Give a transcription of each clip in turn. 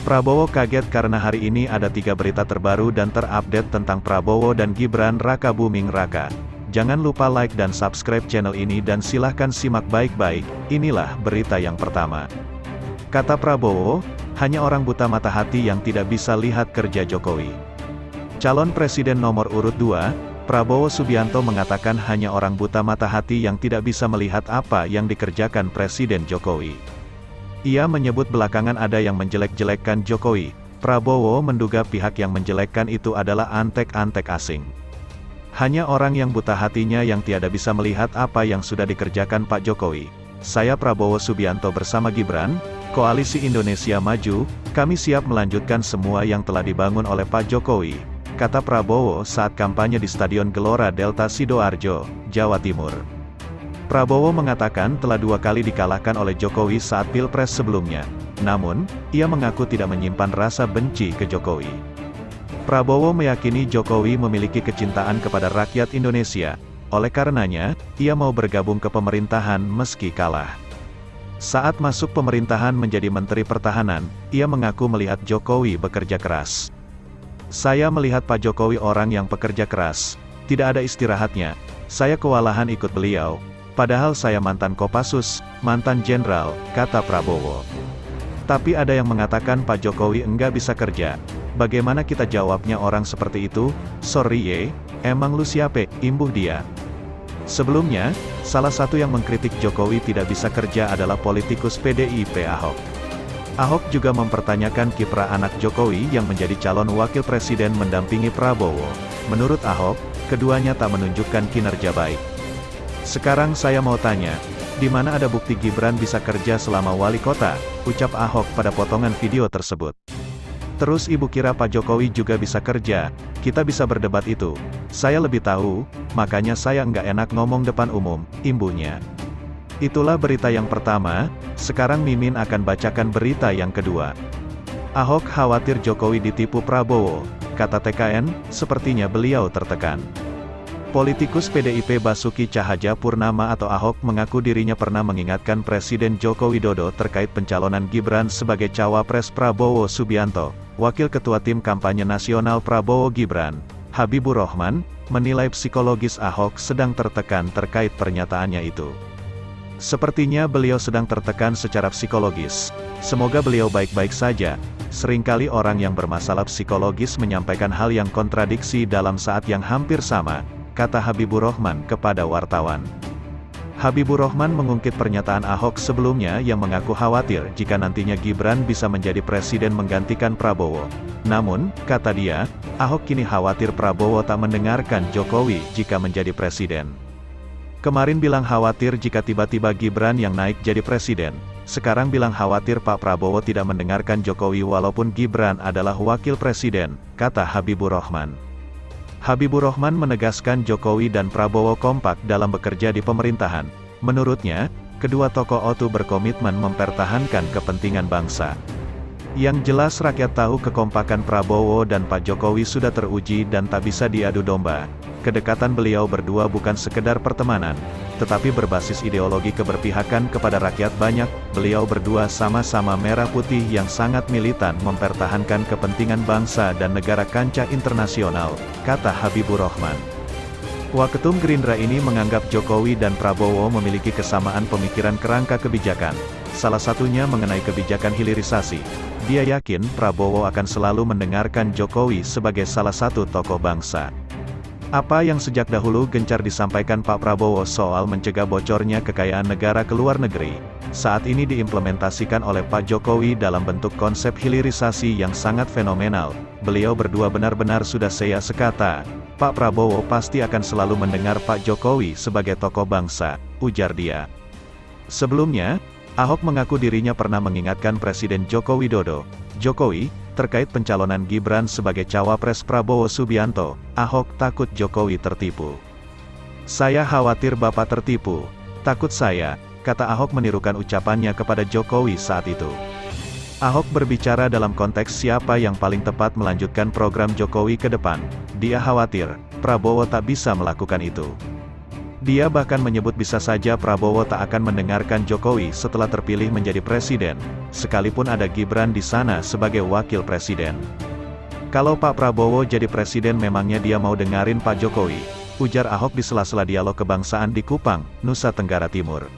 Prabowo kaget karena hari ini ada 3 berita terbaru dan terupdate tentang Prabowo dan Gibran Raka Buming Raka. Jangan lupa like dan subscribe channel ini dan silahkan simak baik-baik, inilah berita yang pertama. Kata Prabowo, hanya orang buta mata hati yang tidak bisa lihat kerja Jokowi. Calon Presiden nomor urut 2, Prabowo Subianto mengatakan hanya orang buta mata hati yang tidak bisa melihat apa yang dikerjakan Presiden Jokowi. Ia menyebut belakangan ada yang menjelek-jelekkan Jokowi. Prabowo menduga pihak yang menjelekkan itu adalah antek-antek asing. Hanya orang yang buta hatinya yang tiada bisa melihat apa yang sudah dikerjakan Pak Jokowi. Saya Prabowo Subianto bersama Gibran, Koalisi Indonesia Maju, kami siap melanjutkan semua yang telah dibangun oleh Pak Jokowi, kata Prabowo saat kampanye di Stadion Gelora Delta Sidoarjo, Jawa Timur. Prabowo mengatakan telah 2 kali dikalahkan oleh Jokowi saat Pilpres sebelumnya. Namun, ia mengaku tidak menyimpan rasa benci ke Jokowi. Prabowo meyakini Jokowi memiliki kecintaan kepada rakyat Indonesia. Oleh karenanya, ia mau bergabung ke pemerintahan meski kalah. Saat masuk pemerintahan menjadi Menteri Pertahanan, ia mengaku melihat Jokowi bekerja keras. Saya melihat Pak Jokowi orang yang pekerja keras. Tidak ada istirahatnya. Saya kewalahan ikut beliau. Padahal saya mantan Kopassus, mantan jenderal, kata Prabowo. Tapi ada yang mengatakan Pak Jokowi enggak bisa kerja. Bagaimana kita jawabnya orang seperti itu? Sorry ye, emang lu siapa? Imbuh dia. Sebelumnya, salah satu yang mengkritik Jokowi tidak bisa kerja adalah politikus PDIP Ahok. Ahok juga mempertanyakan kiprah anak Jokowi yang menjadi calon wakil presiden mendampingi Prabowo. Menurut Ahok, keduanya tak menunjukkan kinerja baik. Sekarang saya mau tanya, di mana ada bukti Gibran bisa kerja selama wali kota, ucap Ahok pada potongan video tersebut. Terus ibu kira Pak Jokowi juga bisa kerja, kita bisa berdebat itu. Saya lebih tahu, makanya saya nggak enak ngomong depan umum, imbuhnya. Itulah berita yang pertama, sekarang Mimin akan bacakan berita yang kedua. Ahok khawatir Jokowi ditipu Prabowo, kata TKN, sepertinya beliau tertekan. Politikus PDIP Basuki Cahayapurnama atau Ahok mengaku dirinya pernah mengingatkan Presiden Joko Widodo terkait pencalonan Gibran sebagai cawapres Prabowo Subianto. Wakil Ketua Tim Kampanye Nasional Prabowo Gibran, Habibur Rahman, menilai psikologis Ahok sedang tertekan terkait pernyataannya itu. Sepertinya beliau sedang tertekan secara psikologis. Semoga beliau baik-baik saja. Seringkali orang yang bermasalah psikologis menyampaikan hal yang kontradiksi dalam saat yang hampir sama, kata Habibur Rahman kepada wartawan. Habibur Rahman mengungkit pernyataan Ahok sebelumnya yang mengaku khawatir jika nantinya Gibran bisa menjadi presiden menggantikan Prabowo. Namun, kata dia, Ahok kini khawatir Prabowo tak mendengarkan Jokowi jika menjadi presiden. Kemarin bilang khawatir jika tiba-tiba Gibran yang naik jadi presiden. Sekarang bilang khawatir Pak Prabowo tidak mendengarkan Jokowi walaupun Gibran adalah wakil presiden, kata Habibur Rahman. Habibur Rahman menegaskan Jokowi dan Prabowo kompak dalam bekerja di pemerintahan. Menurutnya, kedua tokoh itu berkomitmen mempertahankan kepentingan bangsa. Yang jelas rakyat tahu kekompakan Prabowo dan Pak Jokowi sudah teruji dan tak bisa diadu domba. Kedekatan beliau berdua bukan sekedar pertemanan, tetapi berbasis ideologi keberpihakan kepada rakyat banyak. Beliau berdua sama-sama merah putih yang sangat militan mempertahankan kepentingan bangsa dan negara kancah internasional, kata Habibur Rahman. Waketum Gerindra ini menganggap Jokowi dan Prabowo memiliki kesamaan pemikiran kerangka kebijakan, salah satunya mengenai kebijakan hilirisasi. Dia yakin Prabowo akan selalu mendengarkan Jokowi sebagai salah satu tokoh bangsa. Apa yang sejak dahulu gencar disampaikan Pak Prabowo soal mencegah bocornya kekayaan negara ke luar negeri, saat ini diimplementasikan oleh Pak Jokowi dalam bentuk konsep hilirisasi yang sangat fenomenal. Beliau berdua benar-benar sudah saya sekata, Pak Prabowo pasti akan selalu mendengar Pak Jokowi sebagai tokoh bangsa, ujar dia. Sebelumnya, Ahok mengaku dirinya pernah mengingatkan Presiden Joko Widodo, Jokowi, terkait pencalonan Gibran sebagai cawapres Prabowo Subianto. Ahok takut Jokowi tertipu. Saya khawatir Bapak tertipu. Takut saya, kata Ahok menirukan ucapannya kepada Jokowi saat itu. Ahok berbicara dalam konteks siapa yang paling tepat melanjutkan program Jokowi ke depan. Dia khawatir, Prabowo tak bisa melakukan itu. Dia bahkan menyebut bisa saja Prabowo tak akan mendengarkan Jokowi setelah terpilih menjadi presiden, sekalipun ada Gibran di sana sebagai wakil presiden. Kalau Pak Prabowo jadi presiden memangnya dia mau dengerin Pak Jokowi, ujar Ahok di sela-sela dialog kebangsaan di Kupang, Nusa Tenggara Timur.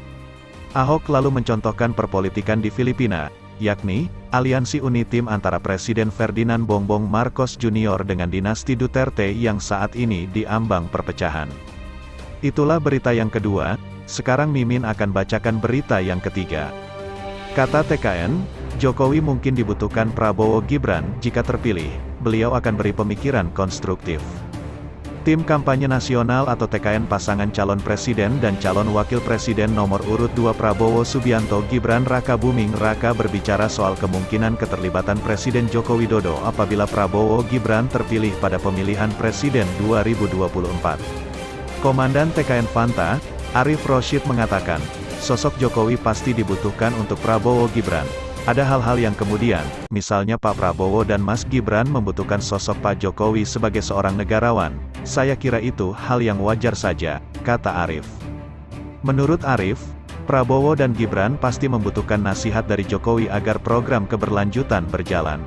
Ahok lalu mencontohkan perpolitikan di Filipina, yakni, aliansi unitim antara Presiden Ferdinand Bongbong Marcos Jr. dengan dinasti Duterte yang saat ini diambang perpecahan. Itulah berita yang kedua, sekarang Mimin akan bacakan berita yang ketiga. Kata TKN, Jokowi mungkin dibutuhkan Prabowo Gibran jika terpilih, beliau akan beri pemikiran konstruktif. Tim Kampanye Nasional atau TKN pasangan calon presiden dan calon wakil presiden nomor urut 2 Prabowo Subianto Gibran Rakabuming Raka berbicara soal kemungkinan keterlibatan Presiden Joko Widodo apabila Prabowo Gibran terpilih pada pemilihan presiden 2024. Komandan TKN Fanta, Arief Rosyid mengatakan, sosok Jokowi pasti dibutuhkan untuk Prabowo Gibran. Ada hal-hal yang kemudian, misalnya Pak Prabowo dan Mas Gibran membutuhkan sosok Pak Jokowi sebagai seorang negarawan. Saya kira itu hal yang wajar saja, kata Arief. Menurut Arief, Prabowo dan Gibran pasti membutuhkan nasihat dari Jokowi agar program keberlanjutan berjalan.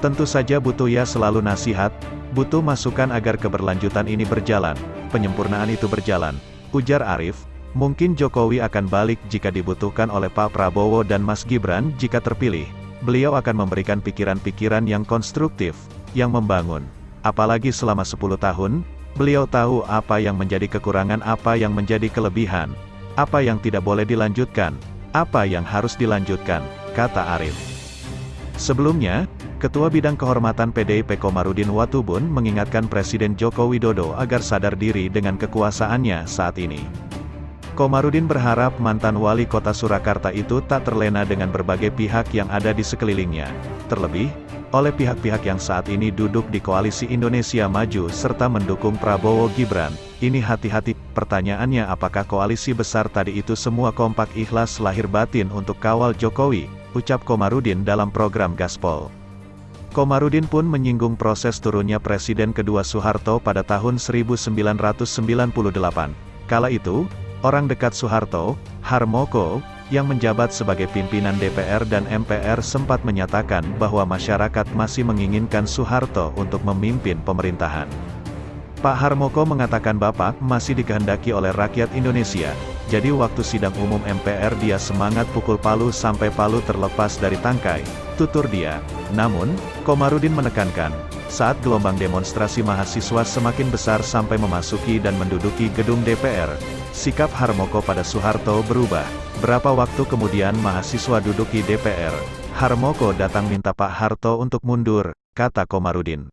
Tentu saja butuh ya selalu nasihat, butuh masukan agar keberlanjutan ini berjalan, penyempurnaan itu berjalan, ujar Arief. Mungkin Jokowi akan balik jika dibutuhkan oleh Pak Prabowo dan Mas Gibran jika terpilih. Beliau akan memberikan pikiran-pikiran yang konstruktif, yang membangun. Apalagi selama 10 tahun, beliau tahu apa yang menjadi kekurangan, apa yang menjadi kelebihan, apa yang tidak boleh dilanjutkan, apa yang harus dilanjutkan, kata Arief. Sebelumnya, Ketua Bidang Kehormatan PDIP Komarudin Watubun mengingatkan Presiden Joko Widodo agar sadar diri dengan kekuasaannya saat ini. Komarudin berharap mantan wali kota Surakarta itu tak terlena dengan berbagai pihak yang ada di sekelilingnya, terlebih, oleh pihak-pihak yang saat ini duduk di Koalisi Indonesia Maju serta mendukung Prabowo Gibran. Ini hati-hati, pertanyaannya apakah koalisi besar tadi itu semua kompak ikhlas lahir batin untuk kawal Jokowi, ucap Komarudin dalam program Gaspol. Komarudin pun menyinggung proses turunnya Presiden kedua Soeharto pada tahun 1998. Kala itu, orang dekat Soeharto, Harmoko, yang menjabat sebagai pimpinan DPR dan MPR sempat menyatakan bahwa masyarakat masih menginginkan Soeharto untuk memimpin pemerintahan. Pak Harmoko mengatakan Bapak masih dikehendaki oleh rakyat Indonesia, jadi waktu sidang umum MPR dia semangat pukul palu sampai palu terlepas dari tangkai, tutur dia. Namun, Komarudin menekankan, saat gelombang demonstrasi mahasiswa semakin besar sampai memasuki dan menduduki gedung DPR, sikap Harmoko pada Soeharto berubah. Berapa waktu kemudian mahasiswa duduk di DPR, Harmoko datang minta Pak Harto untuk mundur, kata Komarudin.